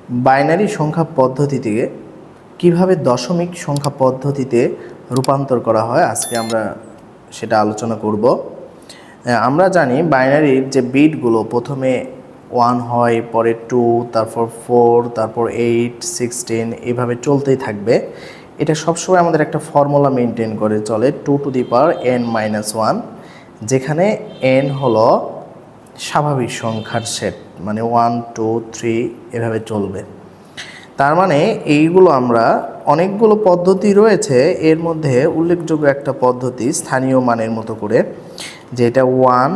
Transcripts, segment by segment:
Binary সংখ্যা পদ্ধতিতে কিভাবে দশমিক সংখ্যা পদ্ধতিতে রূপান্তর করা হয় আজকে আমরা সেটা আলোচনা করব। আমরা জানি বাইনারির যে বিটগুলো প্রথমে 1 হয়, পরে 2, তারপর 4, তারপর 8, 16 এইভাবে চলতেই থাকবে। এটা সবসময় আমাদের একটা ফর্মুলা মেনটেন করে চলে 2 টু দি পাওয়ার n-1, যেখানে n হলো স্বাভাবিক সংখ্যার সেট, মানে 1, 2, 3 এভাবে চলবে। তার মানে এইগুলো আমরা অনেকগুলো পদ্ধতি রয়েছে, এর মধ্যে উল্লেখযোগ্য একটা পদ্ধতি স্থানীয় মানের মতো করে, যেটা 1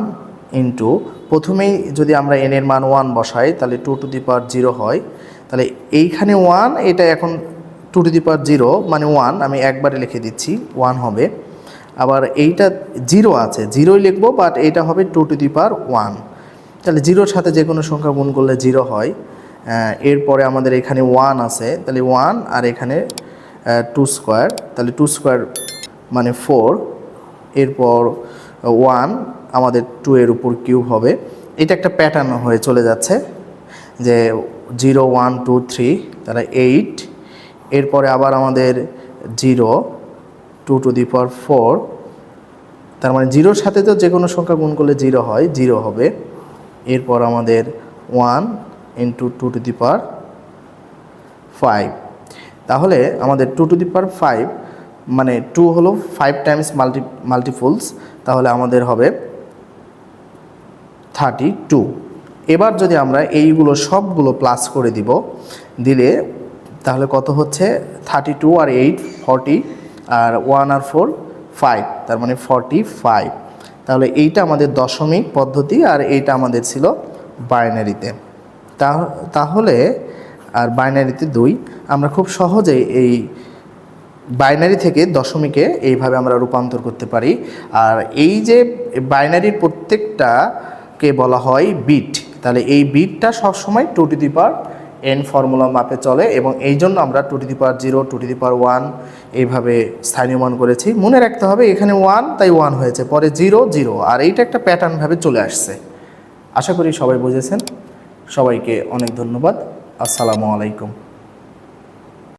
ইন্টু প্রথমেই যদি আমরা n এর মান 1 বসাই তাহলে 2 টু দি পাওয়ার 0 হয়। তাহলে এইখানে 1, এটা এখন 2 টু দি পাওয়ার 0 মানে 1, আমি একবারে লিখে দিচ্ছি 1 হবে। আবার এইটা 0 আছে, 0ই লিখবো, বাট এইটা হবে 2 টু দি পাওয়ার 1। তাহলে 0-র সাথে যে কোনো সংখ্যা গুণ করলে 0 হয়। এরপরে আমাদের এখানে 1 আছে, তাহলে 1 আর এখানে 2 স্কোয়ার, তাহলে 2 স্কোয়ার মানে 4। এরপর 1 আমাদের 2 এর উপর কিউব হবে। এটা একটা প্যাটার্ন হয়ে চলে যাচ্ছে যে 0, 1, 2, 3, তাহলে 8। এরপরে আবার আমাদের 0, 2 টু দি পাওয়ার 4, তার মানে 0-র সাথে তো যে কোনো সংখ্যা গুণ করলে 0 হয়, 0 হবে। এরপর আমাদের 1 ইন্টু 2 টু দি পাওয়ার 5। তাহলে আমাদের 2 টু দি পাওয়ার 5 মানে 2 হলো 5 টাইমস মাল্টিপলস, তাহলে আমাদের হবে 32। এবার যদি আমরা এইগুলো সবগুলো প্লাস করে দিলে তাহলে কত হচ্ছে 32 আর 8 40, আর 1 আর 4 5, তার মানে 45। তাহলে এইটা আমাদের দশমিক পদ্ধতি আর এইটা আমাদের ছিল বাইনারিতে। তাহলে আর বাইনারিতে 2, আমরা খুব সহজেই এই বাইনারি থেকে দশমিকে এইভাবে আমরা রূপান্তর করতে পারি। আর এই যে বাইনারির প্রত্যেকটাকে বলা হয় বিট, তাহলে এই বিটটা সবসময় 2 to the power n formula মাপে চলে, এবং এই জন্য আমরা 2 to the power 0, 2 to the পাওয়ার 1 এইভাবে স্থানীয় মান করেছি। মনে রাখতে হবে এখানে 1 তাই 1 হয়েছে, পরে 0, 0, আর এইটা একটা প্যাটার্নভাবে চলে আসছে। আশা করি সবাই বুঝেছেন। সবাইকে অনেক ধন্যবাদ। আসসালামু আলাইকুম।